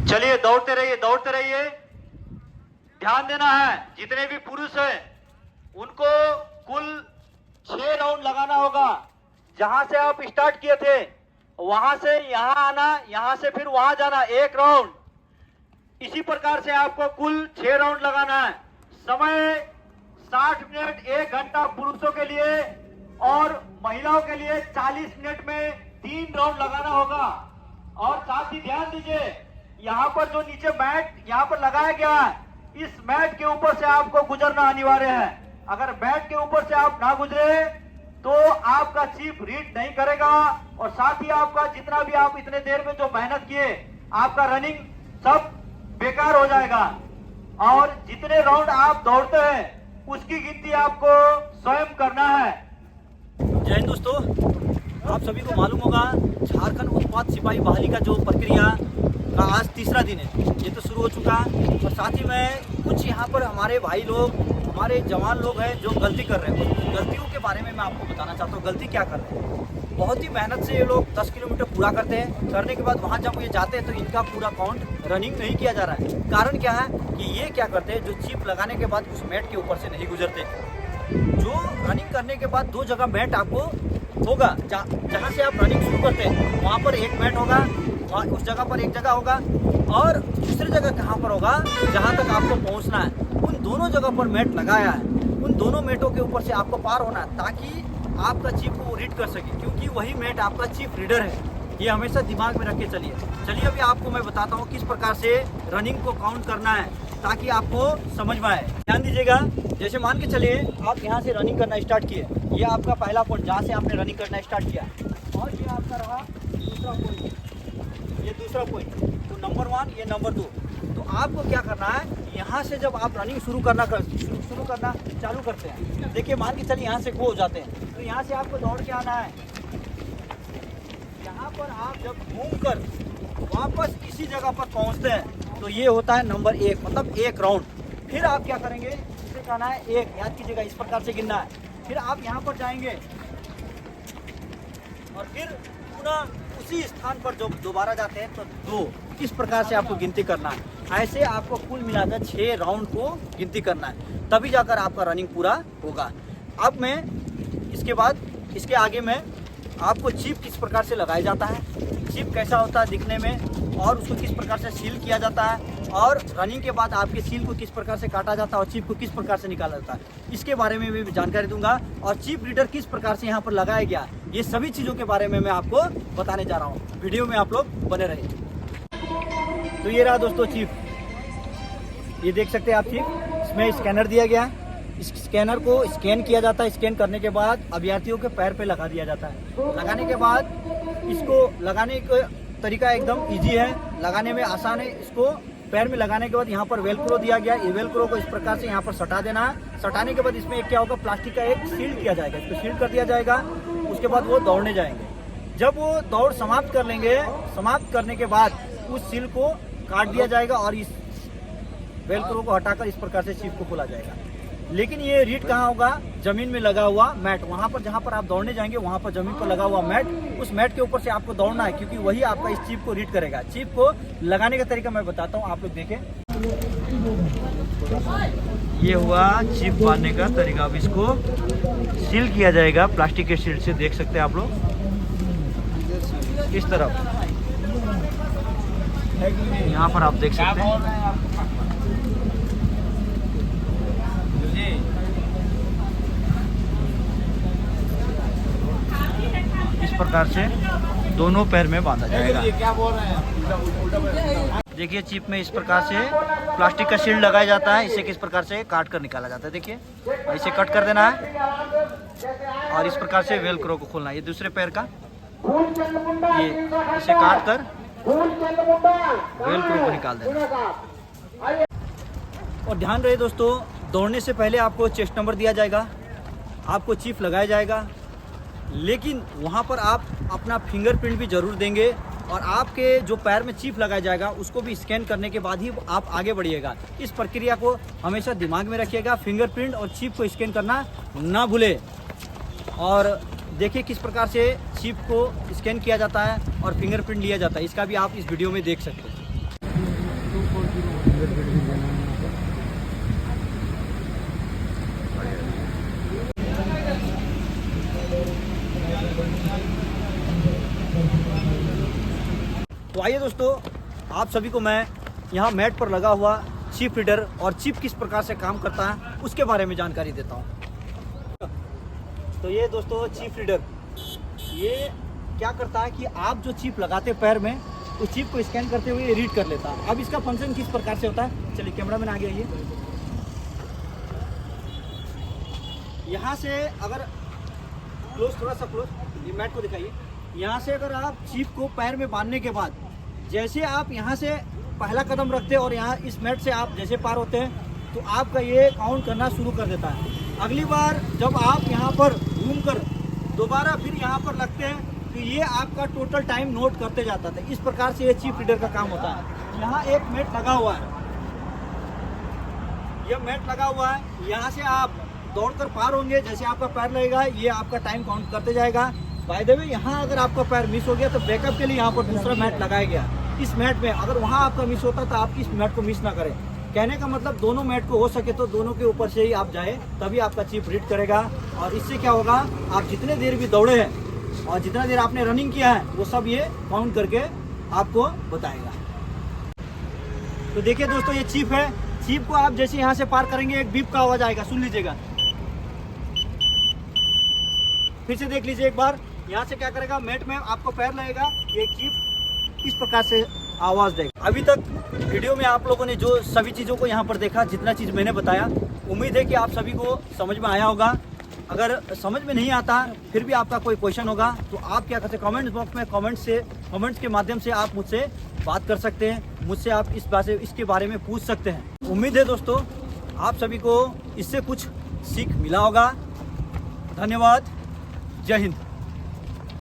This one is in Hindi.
चलिए दौड़ते रहिए। ध्यान देना है, जितने भी पुरुष हैं उनको कुल 6 राउंड लगाना होगा। जहां से आप स्टार्ट किए थे वहां से यहां आना, यहां से फिर वहां जाना, 1 राउंड। इसी प्रकार से आपको कुल 6 राउंड लगाना है। समय 60 मिनट, 1 घंटा पुरुषों के लिए और महिलाओं के लिए 40 मिनट में 3 राउंड लगाना होगा। और साथ ही ध्यान दीजिए, यहाँ पर जो नीचे मैट यहाँ पर लगाया गया है, इस मैट के ऊपर से आपको गुजरना अनिवार्य है। अगर मैट के ऊपर से आप ना गुजरे तो आपका चीफ रीड नहीं करेगा और साथ ही आपका जितना भी आप इतने देर में जो मेहनत किए, आपका रनिंग सब बेकार हो जाएगा। और जितने राउंड आप दौड़ते हैं उसकी गिनती आपको स्वयं करना है। जय हिंद दोस्तों, आप सभी को मालूम होगा झारखंड उत्पाद सिपाही बहाली का जो प्रक्रिया का आज तीसरा दिन है, ये तो शुरू हो चुका है। और साथ ही में कुछ यहाँ पर हमारे भाई लोग, हमारे जवान लोग हैं जो गलती कर रहे हैं। उन गलतियों के बारे में मैं आपको बताना चाहता हूँ। गलती क्या कर रहे हैं? बहुत ही मेहनत से ये लोग 10 किलोमीटर पूरा करते हैं। करने के बाद वहाँ जब ये जाते हैं तो इनका पूरा काउंट रनिंग नहीं किया जा रहा है। कारण क्या है कि ये क्या करते हैं, जो चिप लगाने के बाद उस मैट के ऊपर से नहीं गुजरते। जो रनिंग करने के बाद 2 जगह मैट आपको होगा, जहाँ से आप रनिंग शुरू करते हैं वहाँ पर एक मैट होगा, वहाँ उस जगह पर एक जगह होगा, और दूसरी जगह कहाँ पर होगा जहाँ तक आपको पहुँचना है। उन दोनों जगह पर मैट लगाया है। उन दोनों मैटों के ऊपर से आपको पार होना है ताकि आपका चीफ को रीड कर सके, क्योंकि वही मैट आपका चीफ रीडर है। ये हमेशा दिमाग में रख के चलिए। अभी आपको मैं बताता हूँ किस प्रकार से रनिंग को काउंट करना है ताकि आपको समझ में आए। ध्यान दीजिएगा, जैसे मान के चलिए आप यहाँ से रनिंग करना स्टार्ट किए, ये आपका पहला पॉइंट जहाँ से आपने रनिंग करना स्टार्ट किया, और ये आपका रहा दूसरा पॉइंट, ये दूसरा पॉइंट। तो नंबर 1, ये नंबर 2। तो आपको क्या करना है, यहाँ से जब आप रनिंग शुरू करना चालू करते हैं, देखिए मान के चलिए यहाँ से गो हो जाते हैं, तो यहाँ से आपको दौड़ के आना है। यहाँ पर आप जब घूमकर वापस इसी जगह पर पहुँचते हैं तो ये होता है नंबर 1, मतलब 1 राउंड। फिर आप क्या करेंगे, इसे कहना है 1, याद कीजिएगा, इस प्रकार से गिनना है। फिर आप यहाँ पर जाएंगे और फिर पुनः उसी स्थान पर जब दोबारा जाते हैं तो 2, इस प्रकार से आपको गिनती करना है। ऐसे आपको कुल मिलाकर 6 राउंड को गिनती करना है, तभी जाकर आपका रनिंग पूरा होगा। अब मैं इसके बाद इसके आगे में आपको चिप किस प्रकार से लगाया जाता है, चिप कैसा होता है दिखने में, और उसको किस प्रकार से सील किया जाता है, और रनिंग के बाद आपके सील को किस प्रकार से काटा जाता है और चिप को किस प्रकार से निकाला जाता है, इसके बारे में भी जानकारी दूंगा। और चिप रीडर किस प्रकार से यहाँ पर लगाया गया, ये सभी चीज़ों के बारे में मैं आपको बताने जा रहा हूँ। वीडियो में आप लोग बने रहे। तो ये रहा दोस्तों चिप, ये देख सकते हैं आप चिप, इसमें स्कैनर दिया गया। इस स्कैनर को स्कैन किया जाता है। स्कैन करने के बाद अभ्यर्थियों के पैर पे लगा दिया जाता है। लगाने के बाद इसको लगाने का तरीका एकदम इजी है, लगाने में आसान है। इसको पैर में लगाने के बाद यहाँ पर वेलक्रो दिया गया, ये वेलक्रो को इस प्रकार से यहाँ पर सटा देना है। सटाने के बाद इसमें क्या होगा, प्लास्टिक का एक सील किया जाएगा, इसको सील कर दिया जाएगा। उसके बाद वो दौड़ने जाएंगे। जब वो दौड़ समाप्त कर लेंगे, समाप्त करने के बाद उस सील को काट दिया जाएगा और इस वेलक्रो को हटाकर इस प्रकार से चिप को खोला जाएगा। लेकिन ये रीड कहाँ होगा, जमीन में लगा हुआ मैट, वहाँ पर जहाँ पर आप दौड़ने जाएंगे वहाँ पर जमीन पर लगा हुआ मैट, उस मैट के ऊपर से आपको दौड़ना है, क्योंकि वही आपका इस चिप को रीड करेगा। चिप को लगाने का तरीका मैं बताता हूँ, आप लोग देखें। ये हुआ चिप बांधने का तरीका। अब इसको सील किया जाएगा प्लास्टिक के सील से, देख सकते हैं आप लोग इस तरफ, यहाँ पर आप देख सकते हैं। इस प्रकार से दोनों पैर में बांधा जाएगा। देखिए चिप में इस प्रकार से प्लास्टिक का शील्ड लगाया जाता है, इसे किस प्रकार से काट कर निकाला जाता है। देखिए इसे कट कर देना है और इस प्रकार से वेलक्रो को खोलना है। ये दूसरे पैर का, ये इसे काट कर वेलक्रो को निकाल देना। और ध्यान रहे दोस्तों, दौड़ने से पहले आपको चेस्ट नंबर दिया जाएगा, आपको चिप लगाया जाएगा, लेकिन वहाँ पर आप अपना फिंगरप्रिंट भी ज़रूर देंगे। और आपके जो पैर में चिप लगाया जाएगा उसको भी स्कैन करने के बाद ही आप आगे बढ़िएगा। इस प्रक्रिया को हमेशा दिमाग में रखिएगा, फिंगरप्रिंट और चिप को स्कैन करना ना भूले। और देखिए किस प्रकार से चिप को स्कैन किया जाता है और फिंगरप्रिंट लिया जाता है, इसका भी आप इस वीडियो में देख सकते हैं। तो आइए दोस्तों, आप सभी को मैं यहाँ मैट पर लगा हुआ चिप रीडर और चिप किस प्रकार से काम करता है उसके बारे में जानकारी देता हूँ। तो ये दोस्तों चिप रीडर, ये क्या करता है कि आप जो चिप लगाते हैं पैर में, उस चिप को स्कैन करते हुए रीड कर लेता है। अब इसका फंक्शन किस प्रकार से होता है, चलिए कैमरा मैन आगे आइए। यहाँ से अगर क्लोज, थोड़ा सा क्लोज, ये मैट को दिखाइए। यहाँ से अगर आप चिप को पैर में बांधने के बाद जैसे आप यहाँ से पहला कदम रखते हैं और यहाँ इस मैट से आप जैसे पार होते हैं तो आपका ये काउंट करना शुरू कर देता है। अगली बार जब आप यहाँ पर घूम कर दोबारा फिर यहाँ पर लगते हैं तो ये आपका टोटल टाइम नोट करते जाता था। इस प्रकार से ये चिप रीडर का काम होता है। यहाँ एक मैट लगा हुआ है, यह मैट लगा हुआ है, यहाँ से आप दौड़कर पार होंगे, जैसे आपका पैर लगेगा ये आपका टाइम काउंट करते जाएगा। बाय द वे, यहाँ अगर आपका पैर मिस हो गया तो बैकअप के लिए यहाँ पर दूसरा मैट लगाया गया। इस मैट में अगर वहाँ आपका मिस होता तो आप इस मैट को मिस ना करें। कहने का मतलब दोनों मैट को हो सके तो दोनों के ऊपर से ही आप जाए, तभी आपका चिप रीड करेगा। और इससे क्या होगा, आप जितने देर भी दौड़े हैं और जितना देर आपने रनिंग किया है वो सब ये काउंट करके आपको बताएगा। तो देखिए दोस्तों, ये चिप है। चिप को आप जैसे यहाँ से पार करेंगे एक बीप का आवाज आएगा, सुन लीजिएगा। फिर से देख लीजिए एक बार, यहाँ से क्या करेगा, मैट में आपको पैर लगेगा, ये चिप इस प्रकार से आवाज देगा। अभी तक वीडियो में आप लोगों ने जो सभी चीज़ों को यहाँ पर देखा, जितना चीज़ मैंने बताया, उम्मीद है कि आप सभी को समझ में आया होगा। अगर समझ में नहीं आता फिर भी आपका कोई क्वेश्चन होगा तो आप क्या करते हैं, कमेंट बॉक्स में कमेंट्स के माध्यम से आप मुझसे बात कर सकते हैं। मुझसे आप इसके बारे में पूछ सकते हैं। उम्मीद है दोस्तों आप सभी को इससे कुछ सीख मिला होगा। धन्यवाद। जय हिंद।